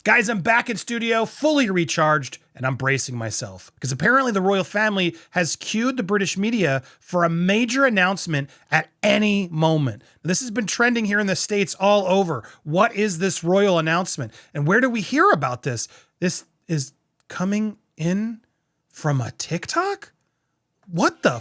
Guys, I'm back in studio, fully recharged, and I'm bracing myself because apparently the royal family has cued the British media for a major announcement at any moment. This has been trending here in the States all over. What is this royal announcement? And where do we hear about this? This is coming in from a TikTok? What the?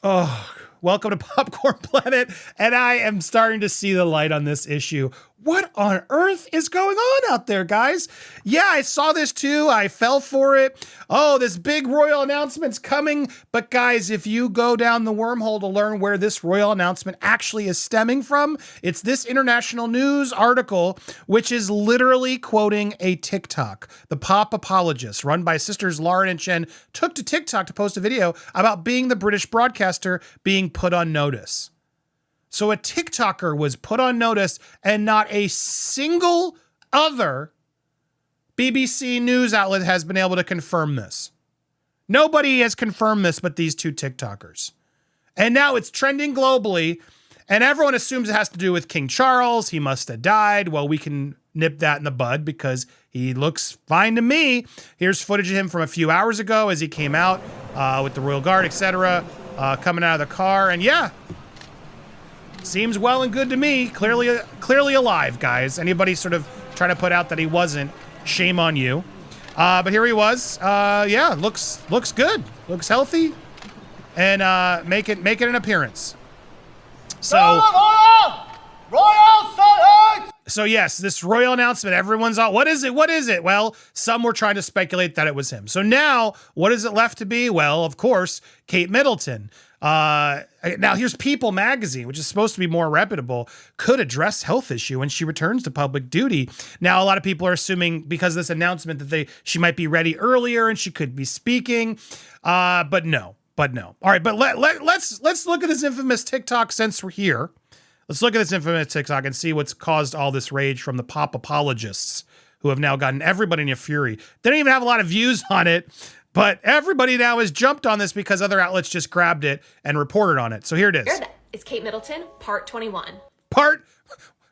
Oh, welcome to Popcorn Planet, and I am starting to see the light on this issue. What on earth is going on out there, guys? Yeah, I saw this too. I fell for it. Oh, this big royal announcement's coming. But guys, if you go down the wormhole to learn where this royal announcement actually is stemming from, it's this international news article, which is literally quoting a TikTok. The Pop Apologists, run by sisters Lauren and Chen, took to TikTok to post a video about being the British broadcaster being put on notice. So a TikToker was put on notice and not a single other BBC news outlet has been able to confirm this. Nobody has confirmed this but these two TikTokers. And now it's trending globally and everyone assumes it has to do with King Charles. He must have died. Well, we can nip that in the bud because he looks fine to me. Here's footage of him from a few hours ago as he came out with the Royal Guard, etc., coming out of the car. And yeah, seems well and good to me. Clearly alive, guys. Anybody sort of trying to put out that he wasn't, shame on you. But here he was. Yeah, looks good. Looks healthy, and making an appearance. So yes, this royal announcement. Everyone's all, what is it? What is it? Well, some were trying to speculate that it was him. So now, what is it left to be? Well, of course, Kate Middleton. Now here's People magazine, which is supposed to be more reputable, could address health issue when she returns to public duty. Now, a lot of people are assuming because of this announcement that she might be ready earlier and she could be speaking. But no. All right, but let's look at this infamous TikTok since we're here. Let's look at this infamous TikTok and see what's caused all this rage from the Pop Apologists, who have now gotten everybody in a fury. They don't even have a lot of views on it. But everybody now has jumped on this because other outlets just grabbed it and reported on it. So here it is. It's Kate Middleton, part 21.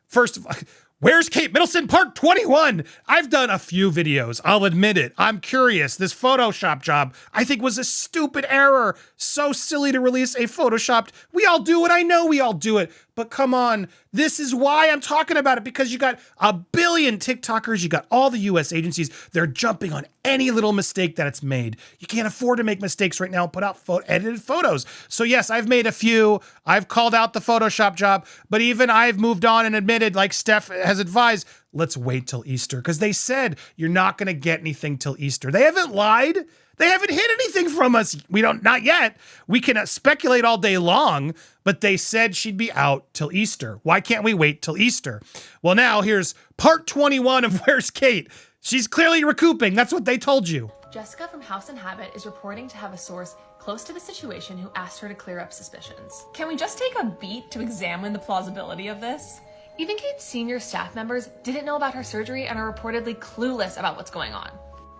First of all, where's Kate Middleton, part 21? I've done a few videos, I'll admit it. I'm curious. This Photoshop job, I think, was a stupid error. So silly to release a Photoshopped. We all do it. I know we all do it. But come on, this is why I'm talking about it, because you got a billion TikTokers, you got all the US agencies, they're jumping on any little mistake that it's made. You can't afford to make mistakes right now and put out edited photos. So yes, I've made a few, I've called out the Photoshop job, but even I've moved on and admitted, like Steph has advised, let's wait till Easter, because they said you're not gonna get anything till Easter. They haven't lied. They haven't hid anything from us. Not yet. We can speculate all day long, but they said she'd be out till Easter. Why can't we wait till Easter? Well, now here's part 21 of Where's Kate? She's clearly recouping. That's what they told you. Jessica from House and Habit is reporting to have a source close to the situation who asked her to clear up suspicions. Can we just take a beat to examine the plausibility of this? Even Kate's senior staff members didn't know about her surgery and are reportedly clueless about what's going on.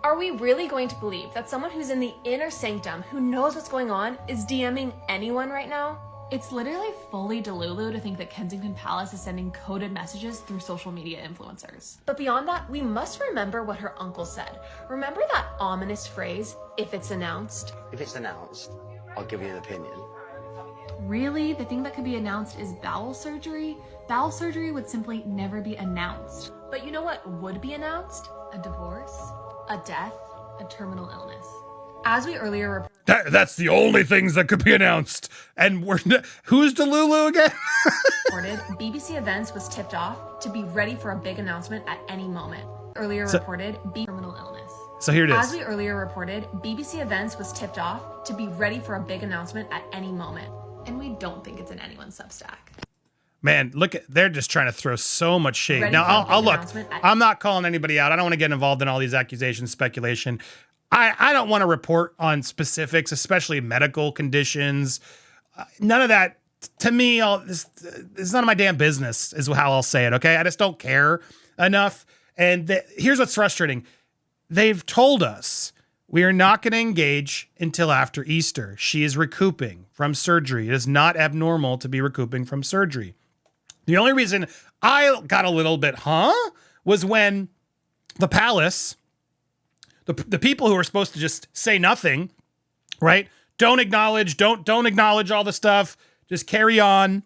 Are we really going to believe that someone who's in the inner sanctum, who knows what's going on, is DMing anyone right now? It's literally fully delulu to think that Kensington Palace is sending coded messages through social media influencers. But beyond that, we must remember what her uncle said. Remember that ominous phrase, if it's announced? If it's announced, I'll give you an opinion. Really? The thing that could be announced is bowel surgery? Bowel surgery would simply never be announced. But you know what would be announced? A divorce? A death, a terminal illness. As we earlier that's the only things that could be announced. And who's Delulu again? reported, BBC Events was tipped off to be ready for a big announcement at any moment. Reported terminal illness. So here it is. As we earlier reported, BBC Events was tipped off to be ready for a big announcement at any moment. And we don't think it's in anyone's Substack. Man, they're just trying to throw so much shade. Now, I'll look, I'm not calling anybody out. I don't want to get involved in all these accusations, speculation. I don't want to report on specifics, especially medical conditions. None of that, to me, it's none of my damn business is how I'll say it, okay? I just don't care enough. And here's what's frustrating. They've told us We are not going to engage until after Easter. She is recouping from surgery. It is not abnormal to be recouping from surgery. The only reason I got a little bit, was when the palace, the people who are supposed to just say nothing, right? Don't acknowledge all the stuff. Just carry on.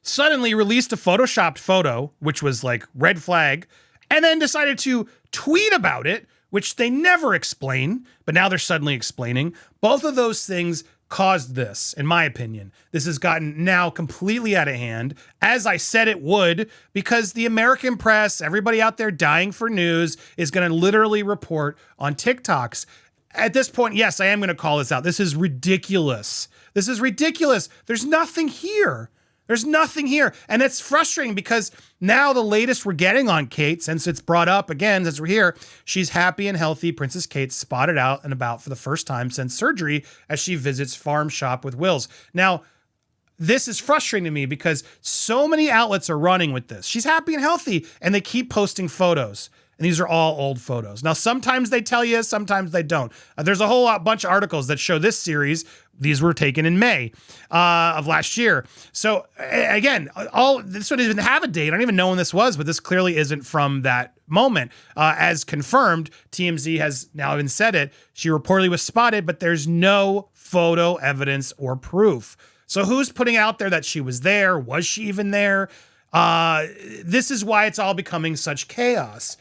Suddenly released a photoshopped photo, which was like red flag, and then decided to tweet about it, which they never explain, but now they're suddenly explaining. Both of those things caused this, in my opinion. This has gotten now completely out of hand, as I said it would, because the American press, everybody out there dying for news, is going to literally report on TikToks. At this point, yes, I am going to call this out. This is ridiculous. This is ridiculous. There's nothing here. There's nothing here. And it's frustrating because now the latest we're getting on Kate, since it's brought up again, since we're here, she's happy and healthy. Princess Kate spotted out and about for the first time since surgery as she visits Farm Shop with Wills. Now, this is frustrating to me because so many outlets are running with this. She's happy and healthy, and they keep posting photos. And these are all old photos. Now, sometimes they tell you, sometimes they don't. There's a whole bunch of articles that show this series. These were taken in May of last year. So again, this one didn't even have a date. I don't even know when this was, but this clearly isn't from that moment. As confirmed, TMZ has now even said it. She reportedly was spotted, but there's no photo evidence or proof. So who's putting out there that she was there? Was she even there? This is why it's all becoming such chaos.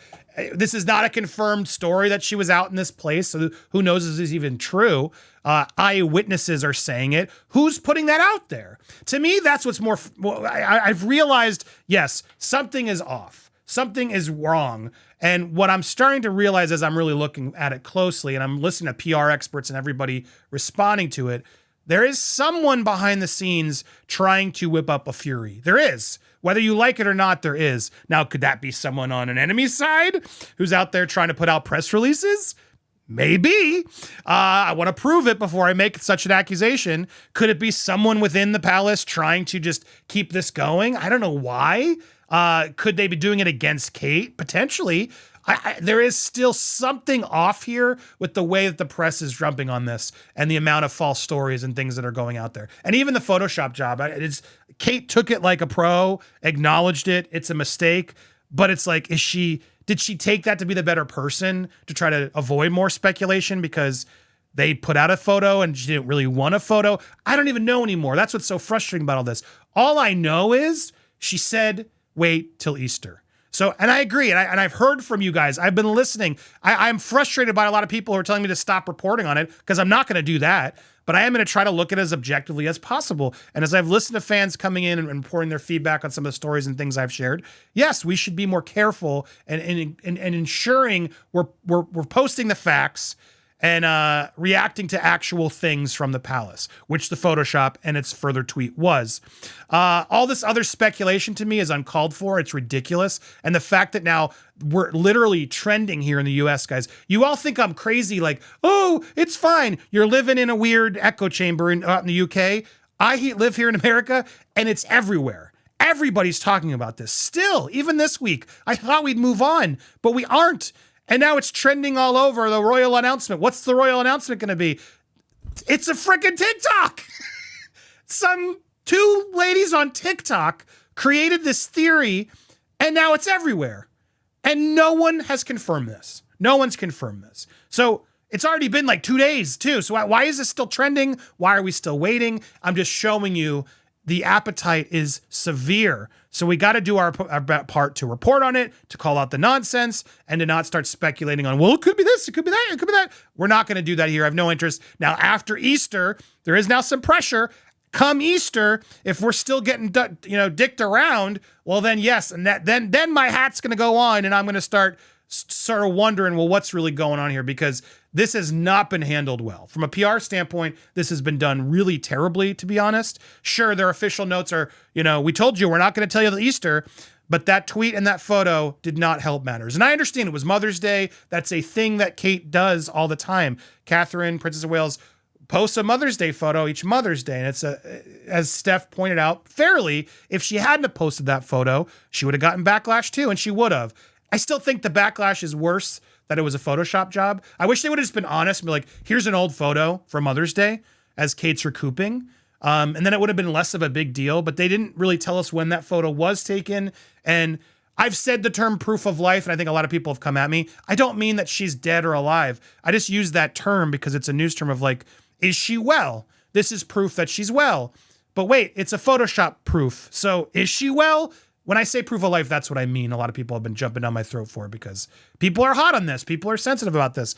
This is not a confirmed story that she was out in this place. So who knows if this is even true? Eyewitnesses are saying it. Who's putting that out there? To me, that's what's more. I've realized, yes, something is off. Something is wrong. And what I'm starting to realize as I'm really looking at it closely and I'm listening to PR experts and everybody responding to it, there is someone behind the scenes trying to whip up a fury. There is. Whether you like it or not, there is. Now, could that be someone on an enemy's side who's out there trying to put out press releases? Maybe. I want to prove it before I make such an accusation. Could it be someone within the palace trying to just keep this going? I don't know why. Could they be doing it against Kate? Potentially. There is still something off here with the way that the press is jumping on this and the amount of false stories and things that are going out there. And even the Photoshop job, Kate took it like a pro, acknowledged it. It's a mistake, but it's like, did she take that to be the better person to try to avoid more speculation because they put out a photo and she didn't really want a photo? I don't even know anymore. That's what's so frustrating about all this. All I know is she said, wait till Easter. So, and I agree, and I've heard from you guys. I've been listening. I'm frustrated by a lot of people who are telling me to stop reporting on it because I'm not going to do that. But I am going to try to look at it as objectively as possible. And as I've listened to fans coming in and reporting their feedback on some of the stories and things I've shared, yes, we should be more careful and ensuring we're posting the facts and reacting to actual things from the palace, which the Photoshop and its further tweet was. All this other speculation to me is uncalled for. It's ridiculous. And the fact that now we're literally trending here in the US, guys, you all think I'm crazy, like, oh, it's fine. You're living in a weird echo chamber out in the UK. I live here in America, and it's everywhere. Everybody's talking about this still, even this week. I thought we'd move on, but we aren't. And now it's trending all over the royal announcement. What's the royal announcement going to be? It's a freaking TikTok. Some two ladies on TikTok created this theory, and now it's everywhere. And no one has confirmed this. No one's confirmed this. So it's already been like 2 days too. So why is this still trending? Why are we still waiting? I'm just showing you the appetite is severe. So we got to do our part to report on it, to call out the nonsense, and to not start speculating on, well, it could be this, it could be that, it could be that. We're not going to do that here. I have no interest. Now, after Easter, there is now some pressure. Come Easter, if we're still getting dicked around, well, then yes, and then my hat's going to go on, and I'm going to start sort of wondering, well, what's really going on here? Because this has not been handled well. From a PR standpoint, this has been done really terribly, to be honest. Sure, their official notes are, we told you we're not going to tell you the Easter, but that tweet and that photo did not help matters. And I understand it was Mother's Day. That's a thing that Kate does all the time. Catherine, Princess of Wales, posts a Mother's Day photo each Mother's Day. And it's as Steph pointed out fairly, if she hadn't have posted that photo, she would have gotten backlash too, and she would have. I still think the backlash is worse that it was a Photoshop job. I wish they would have just been honest and be like, here's an old photo from Mother's Day as Kate's recouping. And then it would have been less of a big deal, but they didn't really tell us when that photo was taken. And I've said the term proof of life, and I think a lot of people have come at me. I don't mean that she's dead or alive. I just use that term because it's a news term of like, is she well? This is proof that she's well. But wait, it's a Photoshop proof. So is she well? When I say proof of life, that's what I mean. A lot of people have been jumping down my throat for it because people are hot on this. People are sensitive about this.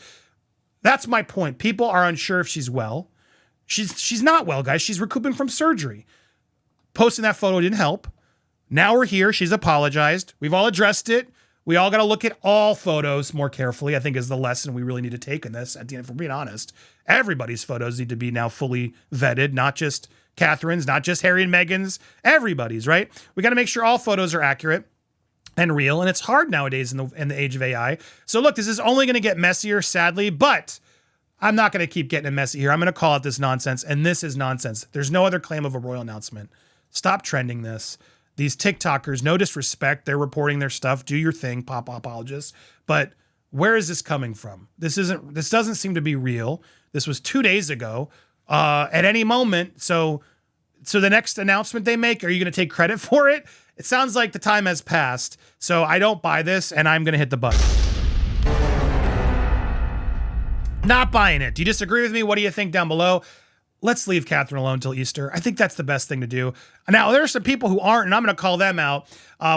That's my point. People are unsure if she's well. She's not well, guys. She's recouping from surgery. Posting that photo didn't help. Now we're here. She's apologized. We've all addressed it. We all got to look at all photos more carefully, I think is the lesson we really need to take in this. At the end, if we're being honest, everybody's photos need to be now fully vetted, not just Catherine's, not just Harry and Meghan's, everybody's, right? We got to make sure all photos are accurate and real. And it's hard nowadays in the age of AI. So look, this is only going to get messier, sadly, but I'm not going to keep getting it messy here. I'm going to call out this nonsense. And this is nonsense. There's no other claim of a royal announcement. Stop trending this. These TikTokers, no disrespect, they're reporting their stuff. Do your thing, pop apologists. But where is this coming from? This doesn't seem to be real. This was 2 days ago. At any moment. So the next announcement they make, are you going to take credit for it? It sounds like the time has passed. So I don't buy this, and I'm going to hit the button. Not buying it. Do you disagree with me? What do you think down below? Let's leave Catherine alone till Easter. I think that's the best thing to do. Now, there are some people who aren't, and I'm going to call them out.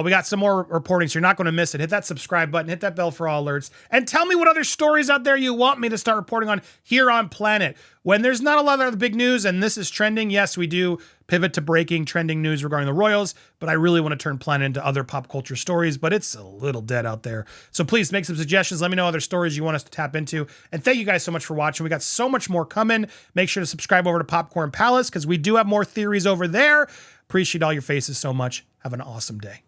We got some more reporting, so you're not going to miss it. Hit that subscribe button, hit that bell for all alerts, and tell me what other stories out there you want me to start reporting on here on Planet. When there's not a lot of other big news, and this is trending, yes, we do pivot to breaking trending news regarding the royals, but I really want to turn Planet into other pop culture stories, but it's a little dead out there. So please make some suggestions. Let me know other stories you want us to tap into. And thank you guys so much for watching. We got so much more coming. Make sure to subscribe over to Popcorn Palace because we do have more theories over there. Appreciate all your faces so much. Have an awesome day.